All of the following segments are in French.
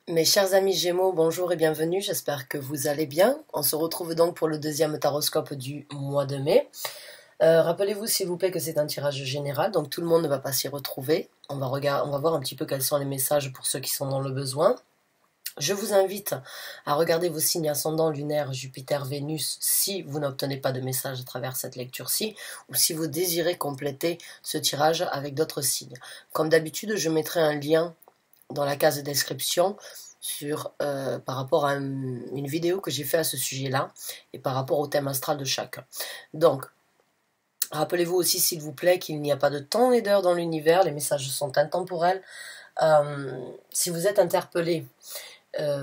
Mes chers amis Gémeaux, bonjour et bienvenue, j'espère que vous allez bien. On se retrouve donc pour le deuxième taroscope du mois de mai. Rappelez-vous s'il vous plaît que c'est un tirage général, donc tout le monde ne va pas s'y retrouver. On va voir un petit peu quels sont les messages pour ceux qui sont dans le besoin. Je vous invite à regarder vos signes ascendants lunaires Jupiter, Vénus si vous n'obtenez pas de message à travers cette lecture-ci ou si vous désirez compléter ce tirage avec d'autres signes. Comme d'habitude, je mettrai un lien dans la case de description par rapport à une vidéo que j'ai fait à ce sujet-là et par rapport au thème astral de chacun. Donc, rappelez-vous aussi s'il vous plaît qu'il n'y a pas de temps et d'heure dans l'univers, les messages sont intemporels. Si vous êtes interpellé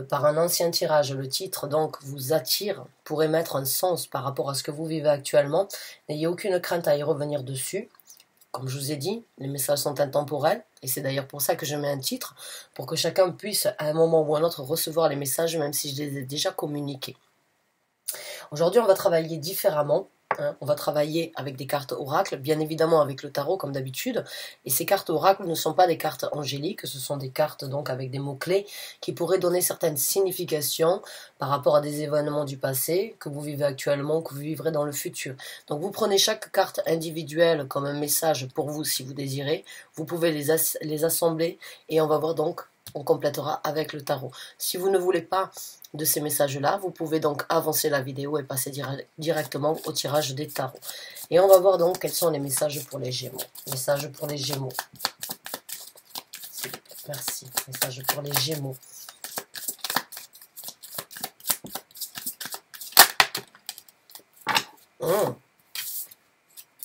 par un ancien tirage, le titre donc vous attire pour émettre un sens par rapport à ce que vous vivez actuellement, n'ayez aucune crainte à y revenir dessus. Comme je vous ai dit, les messages sont intemporels, et c'est d'ailleurs pour ça que je mets un titre, pour que chacun puisse à un moment ou à un autre recevoir les messages, même si je les ai déjà communiqués. Aujourd'hui, on va travailler différemment. On va travailler avec des cartes oracles, bien évidemment avec le tarot comme d'habitude. Et ces cartes oracles ne sont pas des cartes angéliques, ce sont des cartes donc avec des mots-clés qui pourraient donner certaines significations par rapport à des événements du passé que vous vivez actuellement, que vous vivrez dans le futur. Donc vous prenez chaque carte individuelle comme un message pour vous si vous désirez. Vous pouvez les assembler et on va voir donc, on complétera avec le tarot. Si vous ne voulez pas de ces messages-là, vous pouvez donc avancer la vidéo et passer directement au tirage des tarots. Et on va voir donc quels sont les messages pour les Gémeaux. Messages pour les Gémeaux. Merci. Messages pour les Gémeaux.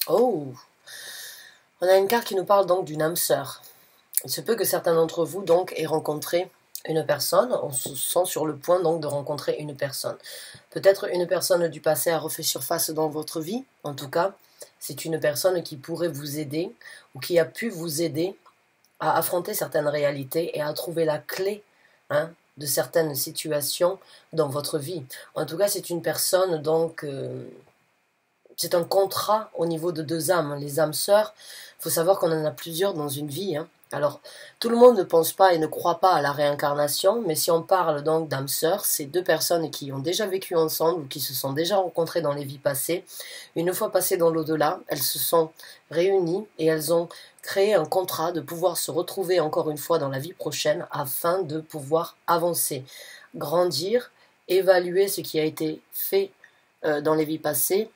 Oh, on a une carte qui nous parle donc d'une âme sœur. Il se peut que certains d'entre vous donc aient rencontré une personne, on se sent sur le point donc de rencontrer une personne. Peut-être une personne du passé a refait surface dans votre vie, en tout cas, c'est une personne qui pourrait vous aider ou qui a pu vous aider à affronter certaines réalités et à trouver la clé de certaines situations dans votre vie. En tout cas, c'est une personne donc... c'est un contrat au niveau de deux âmes, les âmes sœurs. Il faut savoir qu'on en a plusieurs dans une vie. Alors, tout le monde ne pense pas et ne croit pas à la réincarnation, mais si on parle donc d'âmes sœurs, c'est deux personnes qui ont déjà vécu ensemble ou qui se sont déjà rencontrées dans les vies passées. Une fois passées dans l'au-delà, elles se sont réunies et elles ont créé un contrat de pouvoir se retrouver encore une fois dans la vie prochaine afin de pouvoir avancer, grandir, évaluer ce qui a été fait dans les vies passées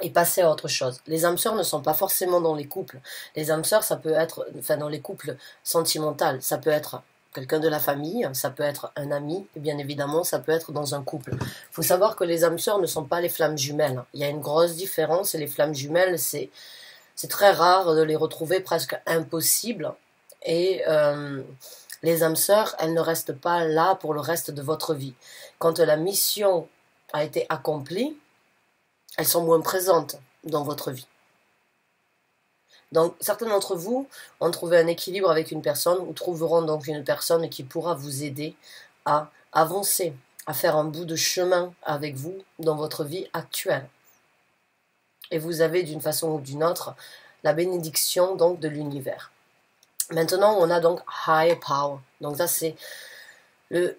et passer à autre chose. Les âmes sœurs ne sont pas forcément dans les couples. Les âmes sœurs, ça peut être, dans les couples sentimentaux, ça peut être quelqu'un de la famille, ça peut être un ami, et bien évidemment, ça peut être dans un couple. Il faut savoir que les âmes sœurs ne sont pas les flammes jumelles. Il y a une grosse différence, et les flammes jumelles, c'est très rare de les retrouver, presque impossible. Et les âmes sœurs, elles ne restent pas là pour le reste de votre vie. Quand la mission a été accomplie, elles sont moins présentes dans votre vie. Donc, certains d'entre vous ont trouvé un équilibre avec une personne ou trouveront donc une personne qui pourra vous aider à avancer, à faire un bout de chemin avec vous dans votre vie actuelle. Et vous avez d'une façon ou d'une autre la bénédiction donc de l'univers. Maintenant, on a donc High Power. Donc ça, c'est le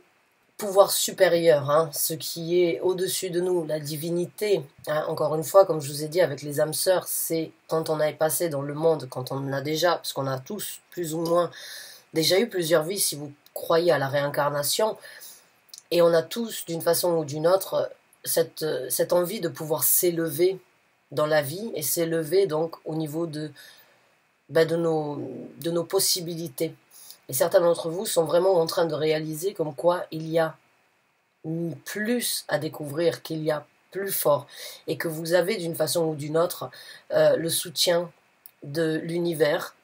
pouvoir supérieur, ce qui est au-dessus de nous, la divinité. Encore une fois, comme je vous ai dit avec les âmes sœurs, c'est quand on est passé dans le monde, quand on a déjà, parce qu'on a tous plus ou moins déjà eu plusieurs vies, si vous croyez à la réincarnation, et on a tous d'une façon ou d'une autre cette envie de pouvoir s'élever dans la vie et s'élever donc au niveau de nos possibilités. Et certains d'entre vous sont vraiment en train de réaliser comme quoi il y a plus à découvrir, qu'il y a plus fort, et que vous avez d'une façon ou d'une autre le soutien de l'univers,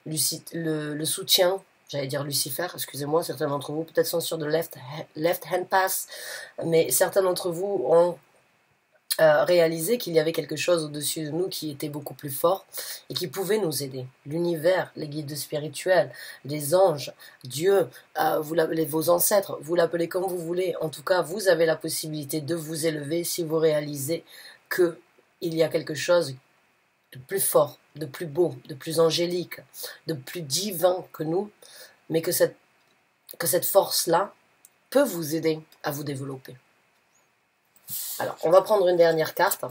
le soutien, j'allais dire Lucifer, excusez-moi, certains d'entre vous peut-être sont sur de left hand pass, mais certains d'entre vous ont réaliser qu'il y avait quelque chose au-dessus de nous qui était beaucoup plus fort et qui pouvait nous aider. L'univers, les guides spirituels, les anges, Dieu, vous l'appelez vos ancêtres, vous l'appelez comme vous voulez. En tout cas, vous avez la possibilité de vous élever si vous réalisez qu'il y a quelque chose de plus fort, de plus beau, de plus angélique, de plus divin que nous, mais que cette force-là, peut vous aider à vous développer. Alors, on va prendre une dernière carte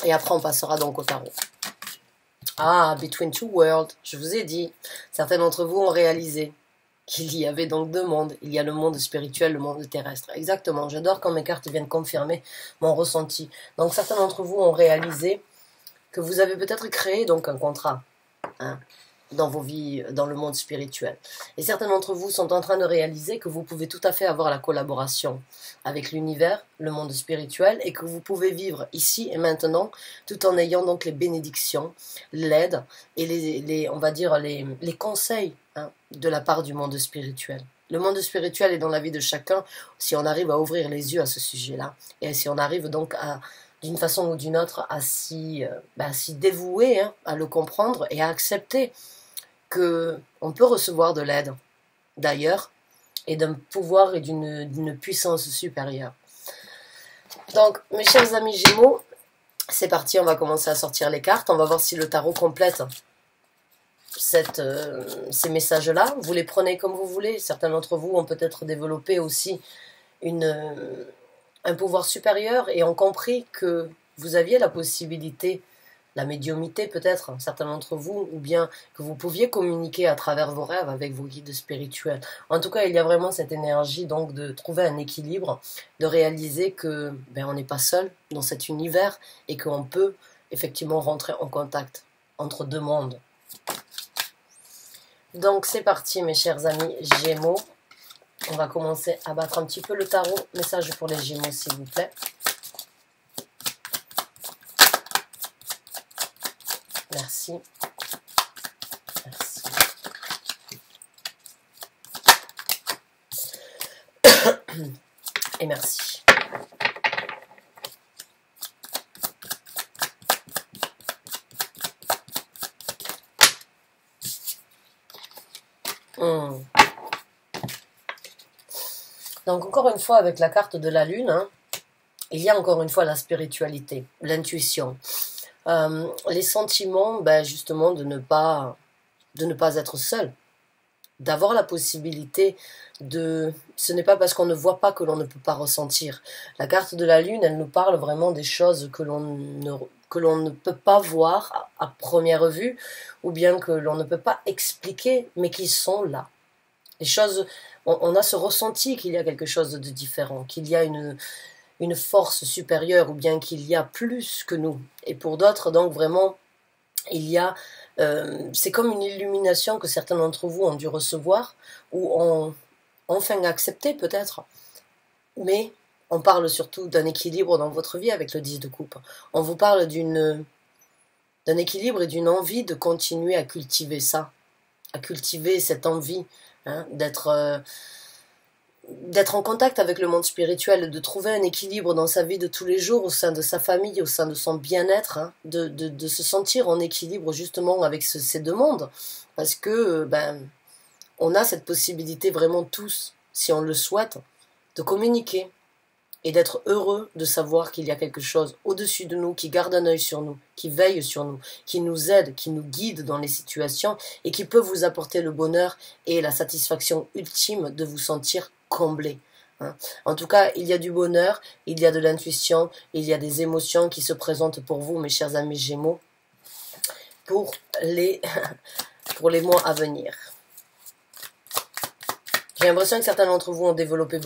et après on passera donc au tarot. Ah, Between Two Worlds, je vous ai dit, certains d'entre vous ont réalisé qu'il y avait donc deux mondes. Il y a le monde spirituel, le monde terrestre. Exactement, j'adore quand mes cartes viennent confirmer mon ressenti. Donc certains d'entre vous ont réalisé que vous avez peut-être créé donc un contrat, hein, dans vos vies, dans le monde spirituel. Et certains d'entre vous sont en train de réaliser que vous pouvez tout à fait avoir la collaboration avec l'univers, le monde spirituel, et que vous pouvez vivre ici et maintenant, tout en ayant donc les bénédictions, l'aide et on va dire les conseils, hein, de la part du monde spirituel. Le monde spirituel est dans la vie de chacun, si on arrive à ouvrir les yeux à ce sujet-là, et si on arrive donc à, d'une façon ou d'une autre, à s'y dévouer, hein, à le comprendre et à accepter qu'on peut recevoir de l'aide d'ailleurs et d'un pouvoir et d'une puissance supérieure. Donc, mes chers amis Gémeaux, c'est parti, on va commencer à sortir les cartes. On va voir si le tarot complète ces messages-là. Vous les prenez comme vous voulez. Certains d'entre vous ont peut-être développé aussi un pouvoir supérieur et ont compris que vous aviez la possibilité, la médiumnité peut-être, certains d'entre vous, ou bien que vous pouviez communiquer à travers vos rêves avec vos guides spirituels. En tout cas, il y a vraiment cette énergie donc de trouver un équilibre, de réaliser que on n'est pas seul dans cet univers et qu'on peut effectivement rentrer en contact entre deux mondes. Donc c'est parti mes chers amis Gémeaux. On va commencer à battre un petit peu le tarot. Message pour les Gémeaux s'il vous plaît. Merci. Merci. Et merci. Donc encore une fois avec la carte de la lune, hein, il y a encore une fois la spiritualité, l'intuition. Les sentiments, justement, de ne pas être seul, d'avoir la possibilité de... Ce n'est pas parce qu'on ne voit pas que l'on ne peut pas ressentir. La carte de la lune, elle nous parle vraiment des choses que l'on ne peut pas voir à première vue, ou bien que l'on ne peut pas expliquer, mais qui sont là. Les choses, on a ce ressenti qu'il y a quelque chose de différent, qu'il y a une force supérieure ou bien qu'il y a plus que nous. Et pour d'autres, donc vraiment, il y a... c'est comme une illumination que certains d'entre vous ont dû recevoir ou ont enfin accepté peut-être. Mais on parle surtout d'un équilibre dans votre vie avec le 10 de coupe. On vous parle d'un équilibre et d'une envie de continuer à cultiver ça, à cultiver cette envie, hein, d'être en contact avec le monde spirituel, de trouver un équilibre dans sa vie de tous les jours, au sein de sa famille, au sein de son bien-être, hein, de se sentir en équilibre justement avec ces deux mondes, parce que on a cette possibilité vraiment tous, si on le souhaite, de communiquer et d'être heureux de savoir qu'il y a quelque chose au-dessus de nous, qui garde un œil sur nous, qui veille sur nous, qui nous aide, qui nous guide dans les situations et qui peut vous apporter le bonheur et la satisfaction ultime de vous sentir comblé. Hein. En tout cas, il y a du bonheur, il y a de l'intuition, il y a des émotions qui se présentent pour vous, mes chers amis Gémeaux, pour les mois à venir. J'ai l'impression que certains d'entre vous ont développé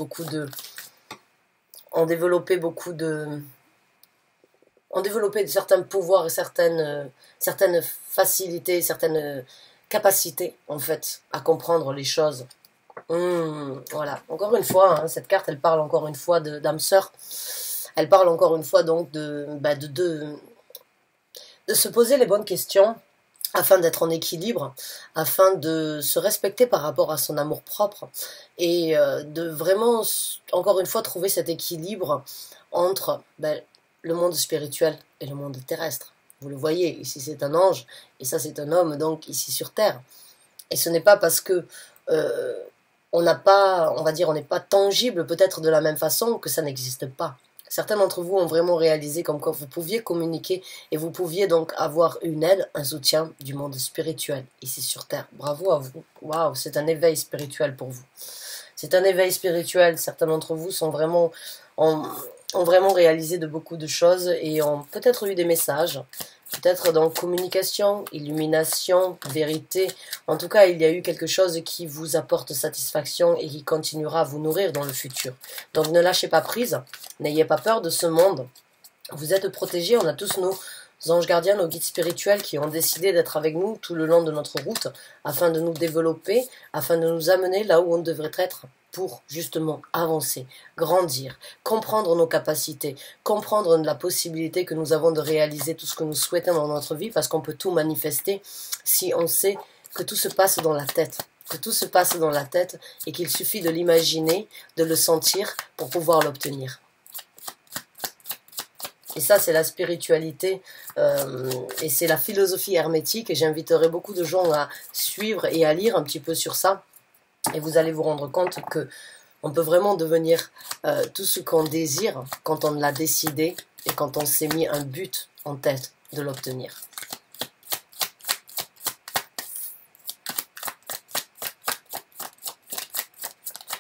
certains pouvoirs et certaines facilités, certaines capacités en fait à comprendre les choses. Voilà, encore une fois, hein, cette carte elle parle encore une fois d'âme sœur. Elle parle encore une fois donc de se poser les bonnes questions afin d'être en équilibre, afin de se respecter par rapport à son amour-propre et de vraiment, encore une fois, trouver cet équilibre entre le monde spirituel et le monde terrestre. Vous le voyez, ici c'est un ange et ça c'est un homme, donc ici sur Terre. Et ce n'est pas parce que on n'est pas tangible peut-être de la même façon que ça n'existe pas. Certains d'entre vous ont vraiment réalisé comme quoi vous pouviez communiquer et vous pouviez donc avoir une aide, un soutien du monde spirituel ici sur Terre. Bravo à vous. Waouh, c'est un éveil spirituel pour vous. C'est un éveil spirituel. Certains d'entre vous sont vraiment, ont vraiment réalisé de beaucoup de choses et ont peut-être eu des messages. Peut-être dans communication, illumination, vérité. En tout cas, il y a eu quelque chose qui vous apporte satisfaction et qui continuera à vous nourrir dans le futur. Donc ne lâchez pas prise, n'ayez pas peur de ce monde. Vous êtes protégés, on a tous nos anges gardiens, nos guides spirituels qui ont décidé d'être avec nous tout le long de notre route afin de nous développer, afin de nous amener là où on devrait être pour justement avancer, grandir, comprendre nos capacités, comprendre la possibilité que nous avons de réaliser tout ce que nous souhaitons dans notre vie parce qu'on peut tout manifester si on sait que tout se passe dans la tête. Que tout se passe dans la tête et qu'il suffit de l'imaginer, de le sentir pour pouvoir l'obtenir. Et ça, c'est la spiritualité et c'est la philosophie hermétique. Et j'inviterai beaucoup de gens à suivre et à lire un petit peu sur ça. Et vous allez vous rendre compte que on peut vraiment devenir tout ce qu'on désire quand on l'a décidé et quand on s'est mis un but en tête de l'obtenir.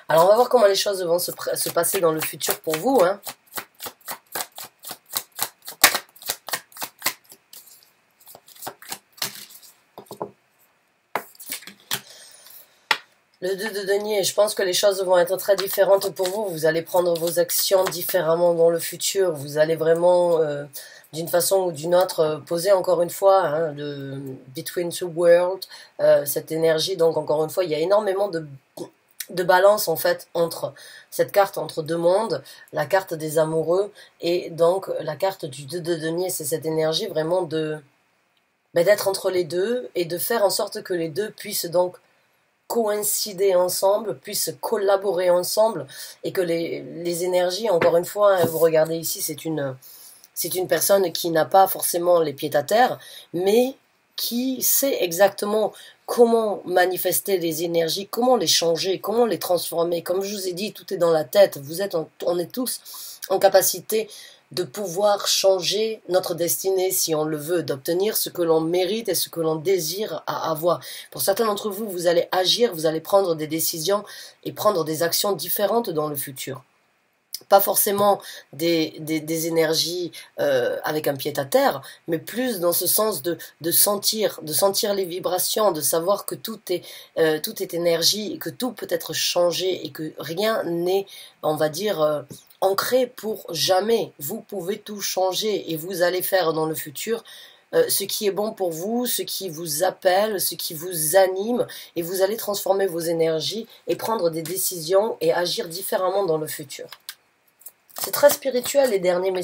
Alors, on va voir comment les choses vont se passer dans le futur pour vous, hein. Le 2 de denier, je pense que les choses vont être très différentes pour vous. Vous allez prendre vos actions différemment dans le futur. Vous allez vraiment, d'une façon ou d'une autre, poser encore une fois hein, le Between Two Worlds, cette énergie. Donc encore une fois, il y a énormément de balance en fait entre cette carte entre deux mondes, la carte des amoureux et donc la carte du 2 de denier. C'est cette énergie vraiment d'être entre les deux et de faire en sorte que les deux puissent donc coïncider ensemble, puissent collaborer ensemble et que les énergies, encore une fois, hein, vous regardez ici, c'est une personne qui n'a pas forcément les pieds à terre, mais qui sait exactement comment manifester les énergies, comment les changer, comment les transformer. Comme je vous ai dit, tout est dans la tête. On est tous en capacité de pouvoir changer notre destinée si on le veut, d'obtenir ce que l'on mérite et ce que l'on désire à avoir. Pour certains d'entre vous, vous allez agir, vous allez prendre des décisions et prendre des actions différentes dans le futur. Pas forcément des énergies avec un pied à terre, mais plus dans ce sens de sentir les vibrations, de savoir que tout est énergie, que tout peut être changé et que rien n'est, on va dire, ancré pour jamais. Vous pouvez tout changer et vous allez faire dans le futur ce qui est bon pour vous, ce qui vous appelle, ce qui vous anime, et vous allez transformer vos énergies et prendre des décisions et agir différemment dans le futur. C'est très spirituel les derniers, mais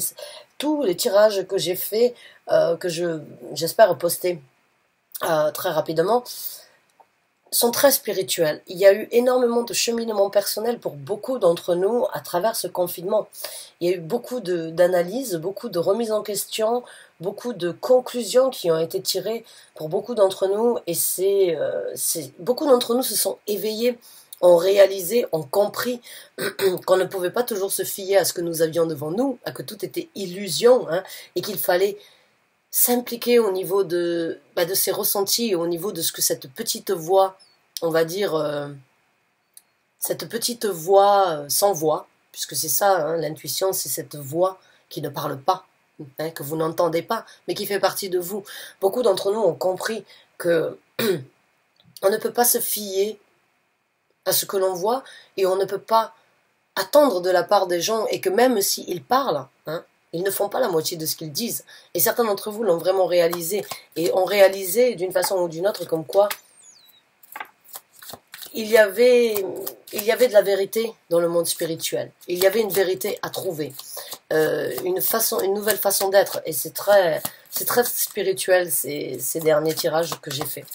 tous les tirages que j'ai faits, que j'espère poster très rapidement, sont très spirituels. Il y a eu énormément de cheminement personnel pour beaucoup d'entre nous à travers ce confinement. Il y a eu beaucoup d'analyses, beaucoup de remises en question, beaucoup de conclusions qui ont été tirées pour beaucoup d'entre nous, et beaucoup d'entre nous se sont éveillés, ont réalisé, ont compris qu'on ne pouvait pas toujours se fier à ce que nous avions devant nous, à que tout était illusion, hein, et qu'il fallait s'impliquer au niveau de ses ressentis, au niveau de ce que cette petite voix, on va dire, cette petite voix sans voix, puisque c'est ça, hein, l'intuition, c'est cette voix qui ne parle pas, hein, que vous n'entendez pas, mais qui fait partie de vous. Beaucoup d'entre nous ont compris que on ne peut pas se fier à ce que l'on voit, et on ne peut pas attendre de la part des gens, et que même s'ils parlent, hein, ils ne font pas la moitié de ce qu'ils disent. Et certains d'entre vous l'ont vraiment réalisé, et ont réalisé d'une façon ou d'une autre comme quoi il y avait de la vérité dans le monde spirituel. Il y avait une vérité à trouver, une nouvelle façon d'être, et c'est très spirituel ces derniers tirages que j'ai faits.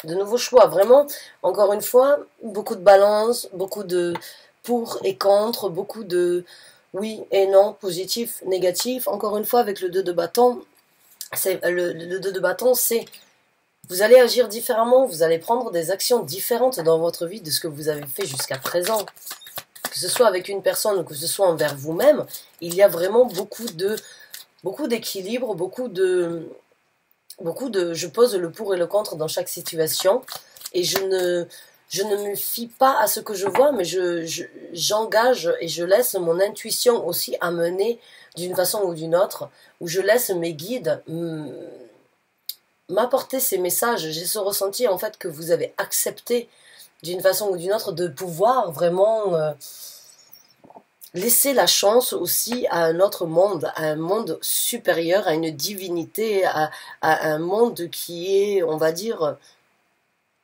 De nouveaux choix, vraiment, encore une fois, beaucoup de balance, beaucoup de pour et contre, beaucoup de oui et non, positif, négatif. Encore une fois, avec le 2 de bâton, le 2 de bâton, c'est vous allez agir différemment, vous allez prendre des actions différentes dans votre vie de ce que vous avez fait jusqu'à présent. Que ce soit avec une personne ou que ce soit envers vous-même, il y a vraiment beaucoup d'équilibre, beaucoup de je pose le pour et le contre dans chaque situation et je ne me fie pas à ce que je vois, mais j'engage et je laisse mon intuition aussi amener d'une façon ou d'une autre, où je laisse mes guides m'apporter ces messages. J'ai ce ressenti en fait que vous avez accepté d'une façon ou d'une autre de pouvoir vraiment laisser la chance aussi à un autre monde, à un monde supérieur, à une divinité, à un monde qui est, on va dire,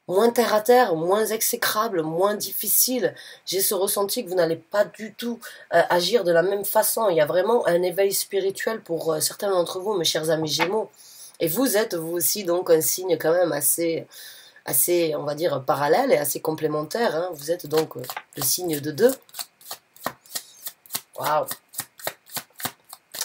moins terre à terre, moins exécrable, moins difficile. J'ai ce ressenti que vous n'allez pas du tout agir de la même façon. Il y a vraiment un éveil spirituel pour certains d'entre vous, mes chers amis Gémeaux. Et vous êtes, vous aussi, donc un signe quand même assez, on va dire, parallèle et assez complémentaire. Hein. Vous êtes donc le signe de 2. Waouh!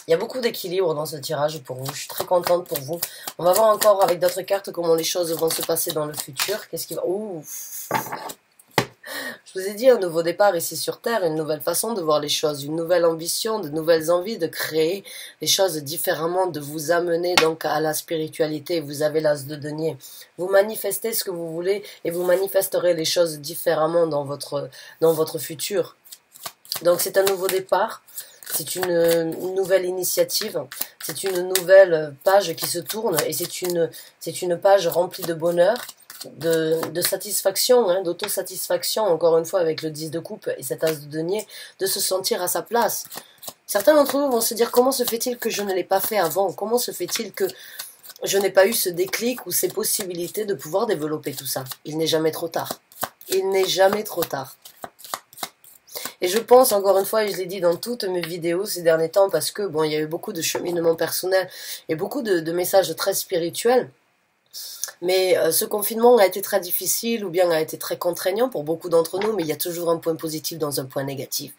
Il y a beaucoup d'équilibre dans ce tirage pour vous. Je suis très contente pour vous. On va voir encore avec d'autres cartes comment les choses vont se passer dans le futur. Qu'est-ce qui va... Ouh. Je vous ai dit un nouveau départ ici sur Terre, une nouvelle façon de voir les choses, une nouvelle ambition, de nouvelles envies de créer les choses différemment, de vous amener donc à la spiritualité. Vous avez l'as de denier. Vous manifestez ce que vous voulez et vous manifesterez les choses différemment dans votre futur. Donc c'est un nouveau départ. C'est une nouvelle initiative, c'est une nouvelle page qui se tourne et c'est une page remplie de bonheur, de satisfaction, hein, d'autosatisfaction, encore une fois avec le 10 de coupe et cet as de denier, de se sentir à sa place. Certains d'entre vous vont se dire comment se fait-il que je ne l'ai pas fait avant? Comment se fait-il que je n'ai pas eu ce déclic ou ces possibilités de pouvoir développer tout ça? Il n'est jamais trop tard. Il n'est jamais trop tard. Et je pense, encore une fois, et je l'ai dit dans toutes mes vidéos ces derniers temps, parce que, bon, il y a eu beaucoup de cheminement personnel et beaucoup de messages très spirituels. Mais ce confinement a été très difficile ou bien a été très contraignant pour beaucoup d'entre nous, mais il y a toujours un point positif dans un point négatif.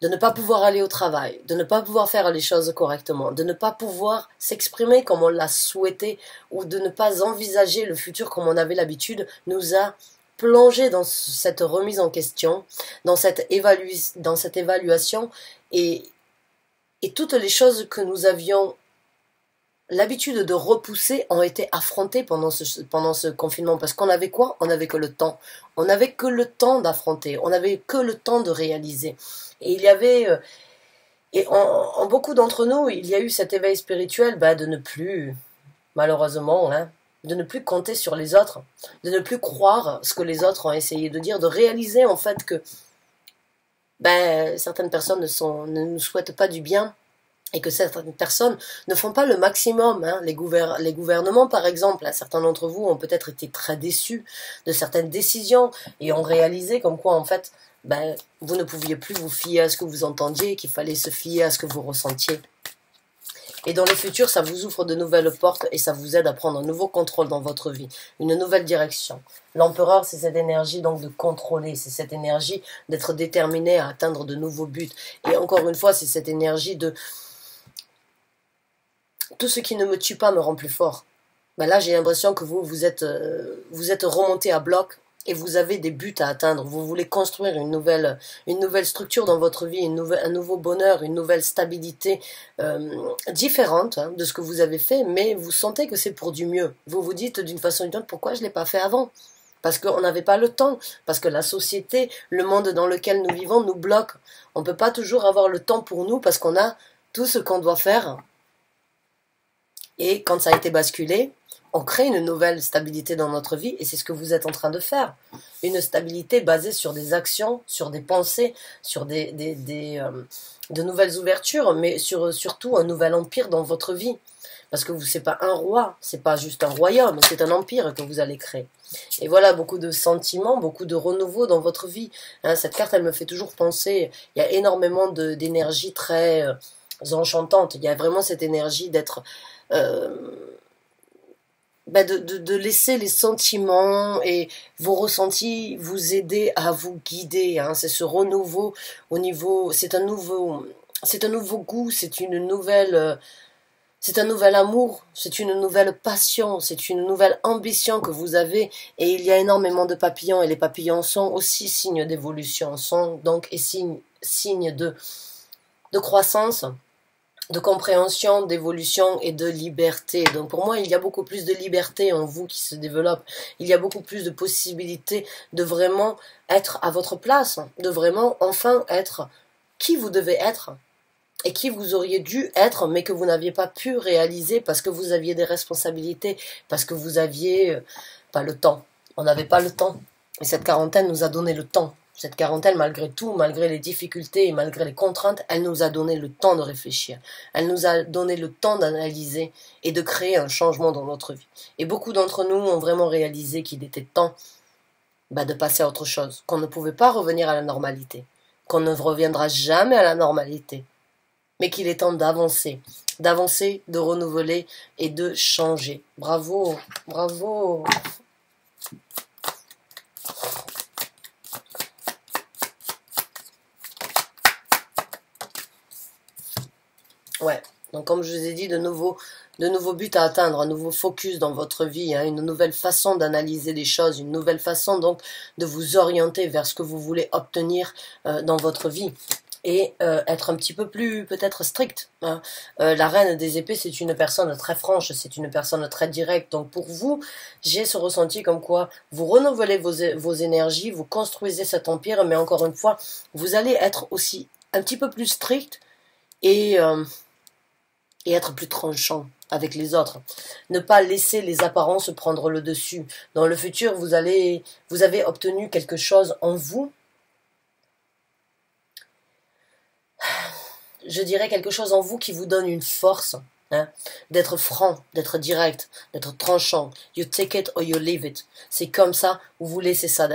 De ne pas pouvoir aller au travail, de ne pas pouvoir faire les choses correctement, de ne pas pouvoir s'exprimer comme on l'a souhaité ou de ne pas envisager le futur comme on avait l'habitude, nous a plongé dans cette remise en question, dans cette évaluation et toutes les choses que nous avions l'habitude de repousser ont été affrontées pendant ce confinement. Parce qu'on avait quoi? On n'avait que le temps. On n'avait que le temps d'affronter. On n'avait que le temps de réaliser. Et il y avait... et en beaucoup d'entre nous, il y a eu cet éveil spirituel de ne plus, malheureusement, hein, de ne plus compter sur les autres, de ne plus croire ce que les autres ont essayé de dire, de réaliser en fait que certaines personnes ne nous souhaitent pas du bien et que certaines personnes ne font pas le maximum. Hein. Les gouvernements, par exemple, certains d'entre vous ont peut-être été très déçus de certaines décisions et ont réalisé comme quoi en fait vous ne pouviez plus vous fier à ce que vous entendiez, qu'il fallait se fier à ce que vous ressentiez. Et dans le futur, ça vous ouvre de nouvelles portes et ça vous aide à prendre un nouveau contrôle dans votre vie, une nouvelle direction. L'empereur, c'est cette énergie donc de contrôler, c'est cette énergie d'être déterminé à atteindre de nouveaux buts. Et encore une fois, c'est cette énergie de tout ce qui ne me tue pas me rend plus fort. Là, j'ai l'impression que vous êtes remonté à bloc et vous avez des buts à atteindre. Vous voulez construire une nouvelle structure dans votre vie, un nouveau bonheur, une nouvelle stabilité différente de ce que vous avez fait, mais vous sentez que c'est pour du mieux. Vous vous dites d'une façon ou d'une autre, pourquoi je ne l'ai pas fait avant? Parce qu'on n'avait pas le temps, parce que la société, le monde dans lequel nous vivons nous bloque. On ne peut pas toujours avoir le temps pour nous parce qu'on a tout ce qu'on doit faire. Et quand ça a été basculé, on crée une nouvelle stabilité dans notre vie et c'est ce que vous êtes en train de faire. Une stabilité basée sur des actions, sur des pensées, sur de nouvelles ouvertures, mais surtout un nouvel empire dans votre vie. Parce que c'est pas un roi, c'est pas juste un royaume, c'est un empire que vous allez créer. Et voilà, beaucoup de sentiments, beaucoup de renouveau dans votre vie. Hein, cette carte, elle me fait toujours penser, il y a énormément d'énergie très enchantante. Il y a vraiment cette énergie d'être... de laisser les sentiments et vos ressentis vous aider à vous guider. Hein. C'est ce renouveau au niveau... C'est un nouveau goût, c'est un nouvel amour, c'est une nouvelle passion, c'est une nouvelle ambition que vous avez et il y a énormément de papillons et les papillons sont aussi signes d'évolution, sont donc signes de croissance de compréhension, d'évolution et de liberté. Donc pour moi, il y a beaucoup plus de liberté en vous qui se développe. Il y a beaucoup plus de possibilités de vraiment être à votre place, de vraiment enfin être qui vous devez être et qui vous auriez dû être, mais que vous n'aviez pas pu réaliser parce que vous aviez des responsabilités, parce que vous aviez pas le temps. On n'avait pas le temps. Et cette quarantaine nous a donné le temps. Cette quarantaine, malgré tout, malgré les difficultés et malgré les contraintes, elle nous a donné le temps de réfléchir. Elle nous a donné le temps d'analyser et de créer un changement dans notre vie. Et beaucoup d'entre nous ont vraiment réalisé qu'il était temps de passer à autre chose, qu'on ne pouvait pas revenir à la normalité, qu'on ne reviendra jamais à la normalité, mais qu'il est temps d'avancer, de renouveler et de changer. Bravo, bravo. Ouais, donc comme je vous ai dit, de nouveaux buts à atteindre, un nouveau focus dans votre vie, hein, une nouvelle façon d'analyser les choses, une nouvelle façon donc de vous orienter vers ce que vous voulez obtenir dans votre vie. Et être un petit peu plus peut-être strict. Hein. La reine des épées, c'est une personne très franche, c'est une personne très directe. Donc pour vous, j'ai ce ressenti comme quoi vous renouvelez vos énergies, vous construisez cet empire, mais encore une fois, vous allez être aussi un petit peu plus strict et être plus tranchant avec les autres. Ne pas laisser les apparences prendre le dessus. Dans le futur, vous avez obtenu quelque chose en vous. Je dirais quelque chose en vous qui vous donne une force, hein, d'être franc, d'être direct, d'être tranchant. You take it or you leave it. C'est comme ça, vous laissez ça.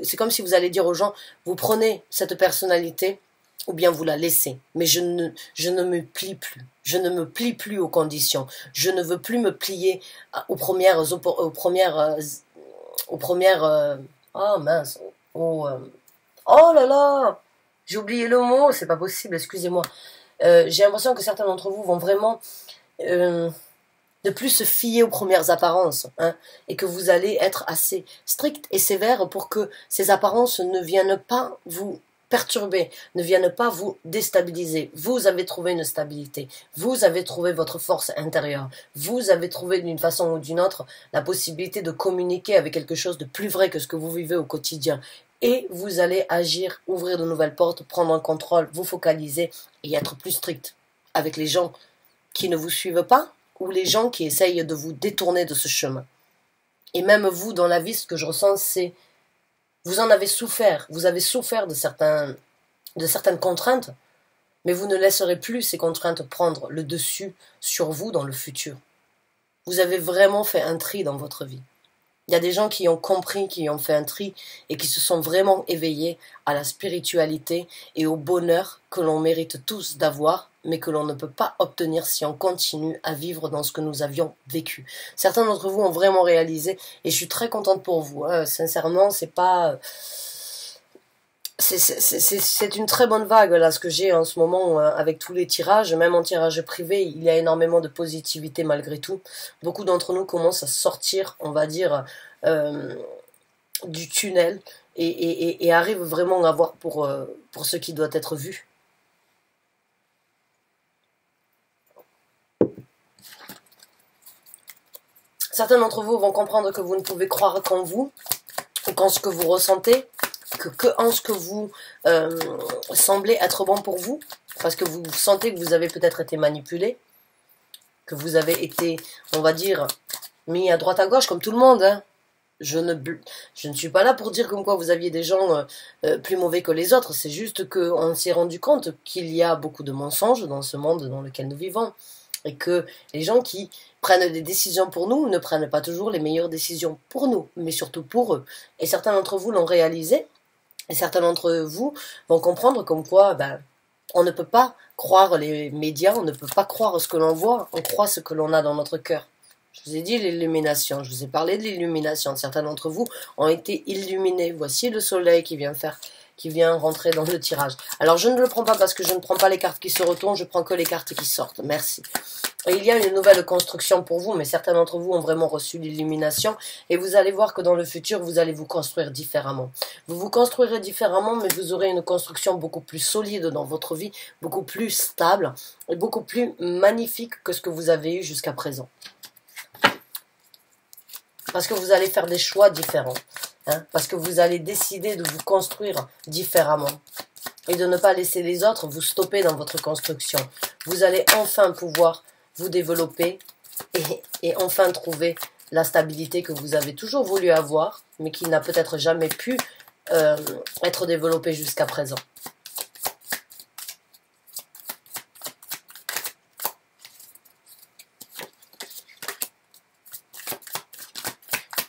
C'est comme si vous allez dire aux gens, vous prenez cette personnalité ou bien vous la laissez. Mais je ne me plie plus. Je ne me plie plus aux conditions. Je ne veux plus me plier aux premières oh mince, oh là là, j'ai oublié le mot, c'est pas possible, excusez-moi. J'ai l'impression que certains d'entre vous vont vraiment ne plus se fier aux premières apparences, hein, et que vous allez être assez strict et sévère pour que ces apparences ne viennent pas vous perturber, ne viennent pas vous déstabiliser. Vous avez trouvé une stabilité, vous avez trouvé votre force intérieure, vous avez trouvé d'une façon ou d'une autre la possibilité de communiquer avec quelque chose de plus vrai que ce que vous vivez au quotidien. Et vous allez agir, ouvrir de nouvelles portes, prendre un contrôle, vous focaliser et être plus strict avec les gens qui ne vous suivent pas ou les gens qui essayent de vous détourner de ce chemin. Et même vous, dans la vie, ce que je ressens, c'est vous en avez souffert, vous avez souffert de certaines contraintes, mais vous ne laisserez plus ces contraintes prendre le dessus sur vous dans le futur. Vous avez vraiment fait un tri dans votre vie. Il y a des gens qui ont compris, qui ont fait un tri et qui se sont vraiment éveillés à la spiritualité et au bonheur que l'on mérite tous d'avoir, mais que l'on ne peut pas obtenir si on continue à vivre dans ce que nous avions vécu. Certains d'entre vous ont vraiment réalisé et je suis très contente pour vous. Hein. Sincèrement, c'est pas... C'est une très bonne vague là ce que j'ai en ce moment avec tous les tirages, même en tirage privé il y a énormément de positivité malgré tout. Beaucoup d'entre nous commencent à sortir, on va dire, du tunnel et arrivent vraiment à voir pour ce qui doit être vu. Certains d'entre vous vont comprendre que vous ne pouvez croire qu'en vous, ou qu'en ce que vous ressentez, que en ce que vous semblez être bon pour vous, parce que vous sentez que vous avez peut-être été manipulé, que vous avez été, on va dire, mis à droite à gauche comme tout le monde. Hein. Je ne suis pas là pour dire comme quoi vous aviez des gens plus mauvais que les autres, c'est juste qu'on s'est rendu compte qu'il y a beaucoup de mensonges dans ce monde dans lequel nous vivons, et que les gens qui prennent des décisions pour nous ne prennent pas toujours les meilleures décisions pour nous, mais surtout pour eux. Et certains d'entre vous l'ont réalisé, et certains d'entre vous vont comprendre comme quoi on ne peut pas croire les médias, on ne peut pas croire ce que l'on voit, on croit ce que l'on a dans notre cœur. Je vous ai dit l'illumination, je vous ai parlé de l'illumination. Certains d'entre vous ont été illuminés. Voici le soleil qui vient faire qui vient rentrer dans le tirage. Alors je ne le prends pas parce que je ne prends pas les cartes qui se retournent, je prends que les cartes qui sortent. Merci. Et il y a une nouvelle construction pour vous, mais certains d'entre vous ont vraiment reçu l'illumination et vous allez voir que dans le futur, vous allez vous construire différemment. Vous vous construirez différemment, mais vous aurez une construction beaucoup plus solide dans votre vie, beaucoup plus stable et beaucoup plus magnifique que ce que vous avez eu jusqu'à présent. Parce que vous allez faire des choix différents, hein, parce que vous allez décider de vous construire différemment et de ne pas laisser les autres vous stopper dans votre construction. Vous allez enfin pouvoir vous développer et enfin trouver la stabilité que vous avez toujours voulu avoir, mais qui n'a peut-être jamais pu être développée jusqu'à présent.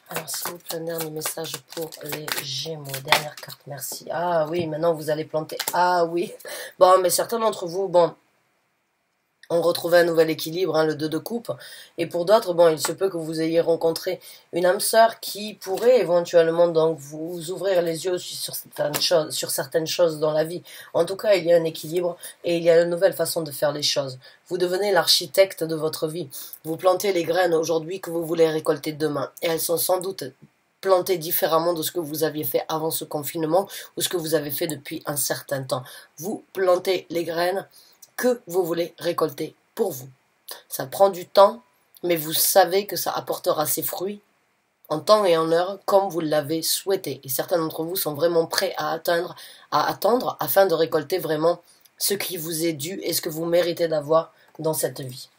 Alors, s'il vous plaît, un dernier message pour les Gémeaux. Dernière carte, merci. Ah oui, maintenant vous allez planter. Ah oui. Bon, mais certains d'entre vous, bon, on retrouvait un nouvel équilibre, hein, le 2 de coupe. Et pour d'autres, bon, il se peut que vous ayez rencontré une âme sœur qui pourrait éventuellement donc vous ouvrir les yeux sur certaines choses dans la vie. En tout cas, il y a un équilibre et il y a une nouvelle façon de faire les choses. Vous devenez l'architecte de votre vie. Vous plantez les graines aujourd'hui que vous voulez récolter demain. Et elles sont sans doute plantées différemment de ce que vous aviez fait avant ce confinement ou ce que vous avez fait depuis un certain temps. Vous plantez les graines que vous voulez récolter pour vous. Ça prend du temps, mais vous savez que ça apportera ses fruits en temps et en heure comme vous l'avez souhaité. Et certains d'entre vous sont vraiment prêts à attendre afin de récolter vraiment ce qui vous est dû et ce que vous méritez d'avoir dans cette vie.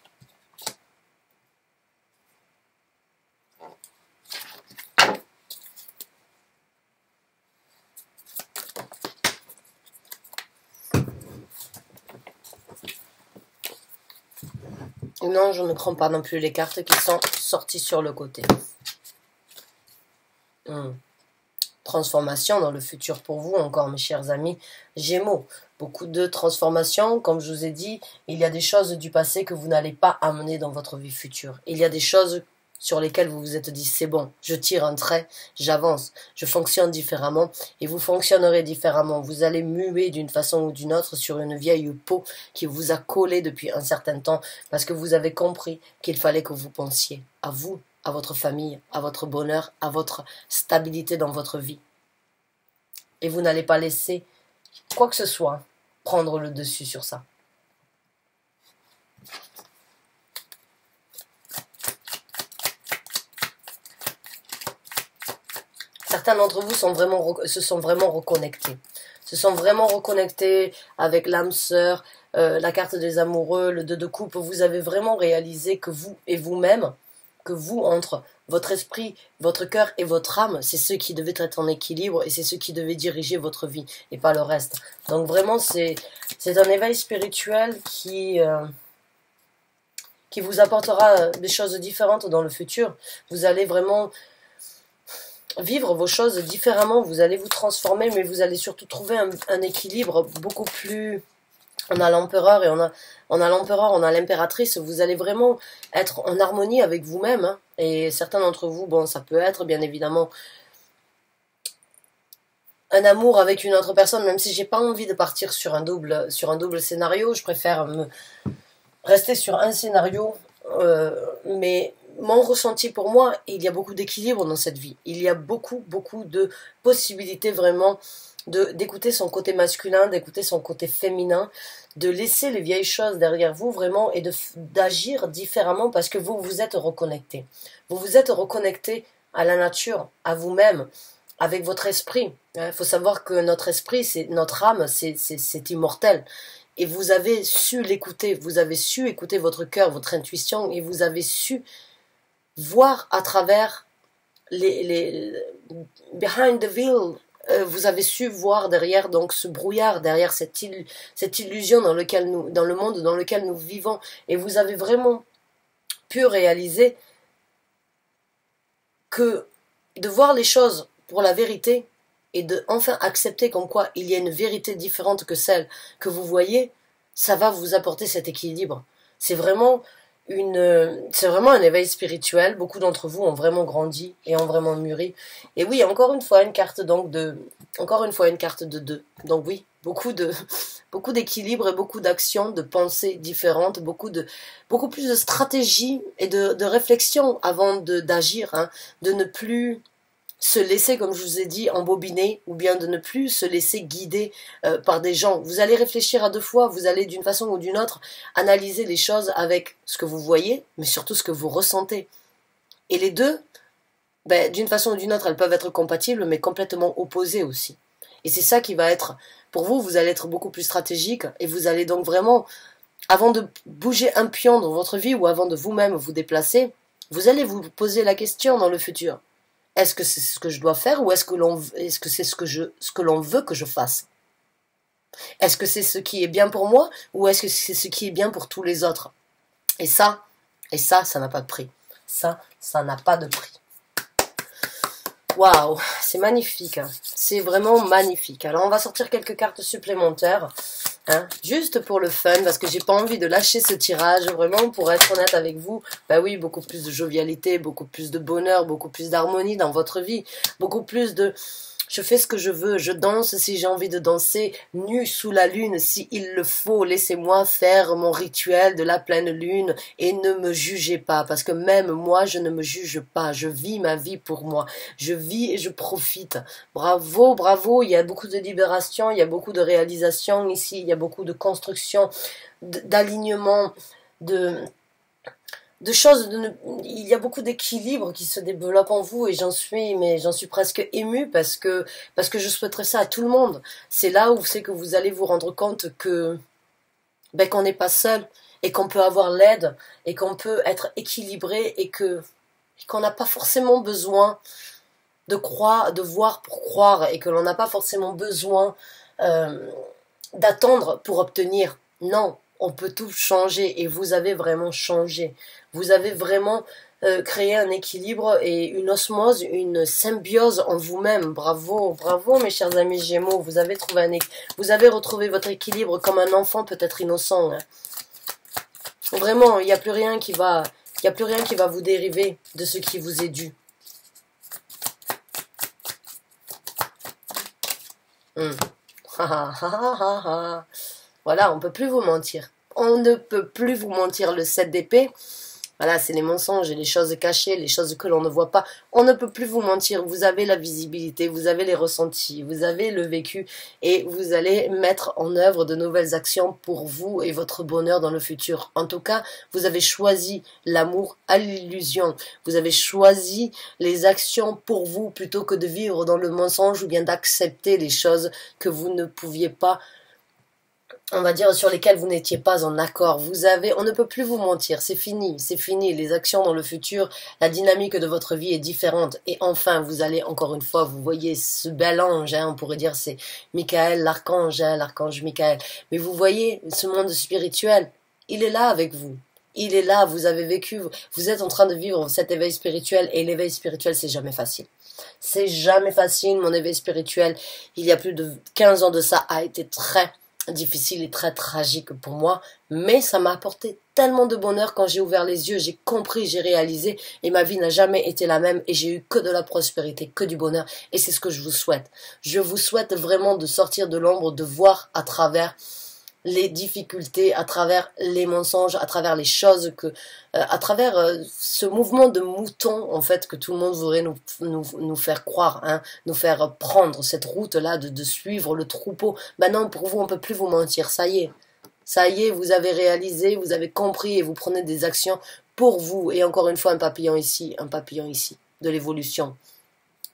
Non, je ne prends pas non plus les cartes qui sont sorties sur le côté. Transformation dans le futur pour vous, encore mes chers amis Gémeaux. Beaucoup de transformations, comme je vous ai dit, il y a des choses du passé que vous n'allez pas amener dans votre vie future. Il y a des choses sur lesquelles vous vous êtes dit, c'est bon, je tire un trait, j'avance, je fonctionne différemment, et vous fonctionnerez différemment. Vous allez muer d'une façon ou d'une autre sur une vieille peau qui vous a collé depuis un certain temps, parce que vous avez compris qu'il fallait que vous pensiez à vous, à votre famille, à votre bonheur, à votre stabilité dans votre vie. Et vous n'allez pas laisser quoi que ce soit prendre le dessus sur ça. Certains d'entre vous se sont vraiment reconnectés. Se sont vraiment reconnectés avec l'âme sœur, la carte des amoureux, le 2 de coupe. Vous avez vraiment réalisé que vous et vous-même, que vous, entre votre esprit, votre cœur et votre âme, c'est ce qui devait être en équilibre et c'est ce qui devait diriger votre vie et pas le reste. Donc vraiment, c'est un éveil spirituel qui vous apportera des choses différentes dans le futur. Vous allez vraiment vivre vos choses différemment, vous allez vous transformer, mais vous allez surtout trouver un équilibre beaucoup plus... On a l'empereur et on a l'empereur, on a l'impératrice, vous allez vraiment être en harmonie avec vous-même, hein. Et certains d'entre vous, bon, ça peut être bien évidemment un amour avec une autre personne, même si j'ai pas envie de partir sur un double scénario, je préfère rester sur un scénario, mais mon ressenti pour moi, il y a beaucoup d'équilibre dans cette vie. Il y a beaucoup de possibilités vraiment d'écouter son côté masculin, d'écouter son côté féminin, de laisser les vieilles choses derrière vous vraiment et d'agir différemment parce que vous vous êtes reconnecté. Vous vous êtes reconnecté à la nature, à vous-même, avec votre esprit. Il faut savoir que notre esprit, notre âme, c'est immortel. Et vous avez su l'écouter, vous avez su écouter votre cœur, votre intuition, et vous avez su voir à travers behind the veil, vous avez su voir derrière donc ce brouillard, derrière cette illusion dans le monde dans lequel nous vivons, et vous avez vraiment pu réaliser que de voir les choses pour la vérité et de enfin accepter comme quoi il y a une vérité différente que celle que vous voyez, ça va vous apporter cet équilibre. C'est vraiment c'est vraiment un éveil spirituel. Beaucoup d'entre vous ont vraiment grandi et ont vraiment mûri. Et oui, encore une fois, une carte donc encore une fois, une carte de 2. Donc oui, beaucoup d'équilibre et beaucoup d'actions, de pensées différentes, beaucoup plus de stratégie et de réflexion avant d'agir, hein, de ne plus se laisser, comme je vous ai dit, embobiner, ou bien de ne plus se laisser guider par des gens. Vous allez réfléchir à 2 fois, vous allez d'une façon ou d'une autre analyser les choses avec ce que vous voyez, mais surtout ce que vous ressentez. Et les deux, ben, d'une façon ou d'une autre, elles peuvent être compatibles, mais complètement opposées aussi. Et c'est ça qui va être, pour vous, vous allez être beaucoup plus stratégique, et vous allez donc vraiment, avant de bouger un pion dans votre vie, ou avant de vous-même vous déplacer, vous allez vous poser la question dans le futur. Est-ce que c'est ce que je dois faire ou est-ce que c'est ce que l'on veut que je fasse? Est-ce que c'est ce qui est bien pour moi ou est-ce que c'est ce qui est bien pour tous les autres? Et ça, ça n'a pas de prix. Ça n'a pas de prix. Waouh, c'est magnifique. Hein. C'est vraiment magnifique. Alors on va sortir quelques cartes supplémentaires. Hein, juste pour le fun, parce que j'ai pas envie de lâcher ce tirage, vraiment, pour être honnête avec vous. Bah oui, beaucoup plus de jovialité, beaucoup plus de bonheur, beaucoup plus d'harmonie dans votre vie, beaucoup plus de... Je fais ce que je veux, je danse si j'ai envie de danser, nu sous la lune, si il le faut, laissez-moi faire mon rituel de la pleine lune et ne me jugez pas, parce que même moi, je ne me juge pas, je vis ma vie pour moi, je vis et je profite. Bravo, bravo, il y a beaucoup de libération, il y a beaucoup de réalisation ici, il y a beaucoup de construction, d'alignement, de choses, il y a beaucoup d'équilibre qui se développe en vous et j'en suis presque émue parce que je souhaiterais ça à tout le monde. C'est là où c'est que vous allez vous rendre compte que qu'on n'est pas seul et qu'on peut avoir l'aide et qu'on peut être équilibré et qu'on n'a pas forcément besoin de croire, de voir pour croire et que l'on n'a pas forcément besoin d'attendre pour obtenir. Non, on peut tout changer et vous avez vraiment changé. Vous avez vraiment créé un équilibre et une osmose, une symbiose en vous-même. Bravo, bravo mes chers amis Gémeaux. Vous avez trouvé vous avez retrouvé votre équilibre comme un enfant peut-être innocent. Hein. Vraiment, il n'y a plus rien qui va vous dériver de ce qui vous est dû. Voilà, on ne peut plus vous mentir. On ne peut plus vous mentir. Le 7 d'épée, voilà, c'est les mensonges et les choses cachées, les choses que l'on ne voit pas. On ne peut plus vous mentir. Vous avez la visibilité, vous avez les ressentis, vous avez le vécu et vous allez mettre en œuvre de nouvelles actions pour vous et votre bonheur dans le futur. En tout cas, vous avez choisi l'amour à l'illusion. Vous avez choisi les actions pour vous plutôt que de vivre dans le mensonge ou bien d'accepter les choses que vous ne pouviez pas, on va dire, sur lesquels vous n'étiez pas en accord. On ne peut plus vous mentir, c'est fini, les actions dans le futur, la dynamique de votre vie est différente, et enfin, vous allez, encore une fois, vous voyez ce bel ange, hein, on pourrait dire c'est Michael, l'archange, hein, l'archange Michael, mais vous voyez, ce monde spirituel, il est là avec vous. Il est là, vous avez vécu, vous êtes en train de vivre cet éveil spirituel, et l'éveil spirituel, c'est jamais facile. C'est jamais facile, mon éveil spirituel, il y a plus de 15 ans de ça, a été très difficile et très tragique pour moi, mais ça m'a apporté tellement de bonheur quand j'ai ouvert les yeux, j'ai compris, j'ai réalisé et ma vie n'a jamais été la même et j'ai eu que de la prospérité, que du bonheur et c'est ce que je vous souhaite. Je vous souhaite vraiment de sortir de l'ombre, de voir à travers les difficultés, à travers les mensonges, à travers les choses à travers ce mouvement de mouton en fait que tout le monde voudrait nous faire croire, hein, nous faire prendre cette route-là de suivre le troupeau. Ben non, pour vous, on peut plus vous mentir, ça y est, vous avez réalisé, vous avez compris et vous prenez des actions pour vous. Et encore une fois, un papillon ici, de l'évolution.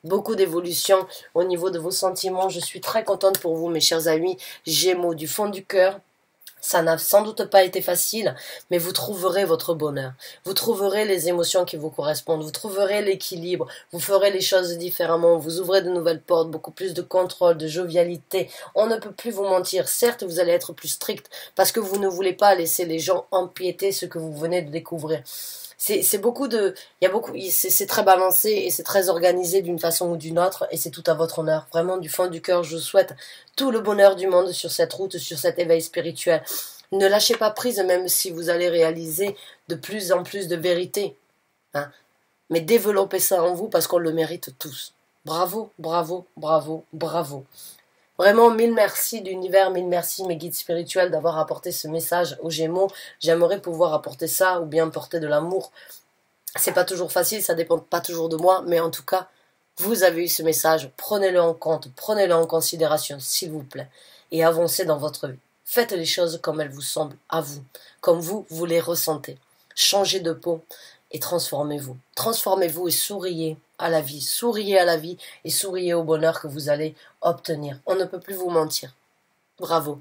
Beaucoup d'évolution au niveau de vos sentiments. Je suis très contente pour vous, mes chers amis Gémeaux, du fond du cœur. Ça n'a sans doute pas été facile, mais vous trouverez votre bonheur. Vous trouverez les émotions qui vous correspondent. Vous trouverez l'équilibre. Vous ferez les choses différemment. Vous ouvrez de nouvelles portes, beaucoup plus de contrôle, de jovialité. On ne peut plus vous mentir. Certes, vous allez être plus strict parce que vous ne voulez pas laisser les gens empiéter ce que vous venez de découvrir. C'est très balancé et c'est très organisé d'une façon ou d'une autre et c'est tout à votre honneur. Vraiment, du fond du cœur, je vous souhaite tout le bonheur du monde sur cette route, sur cet éveil spirituel. Ne lâchez pas prise même si vous allez réaliser de plus en plus de vérité. Hein. Mais développez ça en vous parce qu'on le mérite tous. Bravo, bravo, bravo, bravo. Vraiment, mille merci d'univers, mille merci mes guides spirituels d'avoir apporté ce message aux Gémeaux. J'aimerais pouvoir apporter ça ou bien porter de l'amour. C'est pas toujours facile, ça dépend pas toujours de moi, mais en tout cas, vous avez eu ce message, prenez-le en compte, prenez-le en considération, s'il vous plaît, et avancez dans votre vie. Faites les choses comme elles vous semblent à vous, comme vous les ressentez. Changez de peau et transformez-vous. Transformez-vous et souriez à la vie et souriez au bonheur que vous allez obtenir. On ne peut plus vous mentir. Bravo.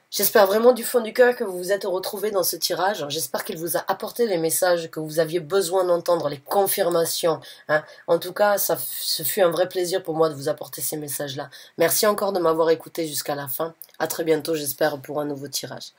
J'espère vraiment du fond du cœur que vous vous êtes retrouvés dans ce tirage. J'espère qu'il vous a apporté les messages que vous aviez besoin d'entendre, les confirmations. Hein. En tout cas, ce fut un vrai plaisir pour moi de vous apporter ces messages-là. Merci encore de m'avoir écouté jusqu'à la fin. À très bientôt, j'espère, pour un nouveau tirage.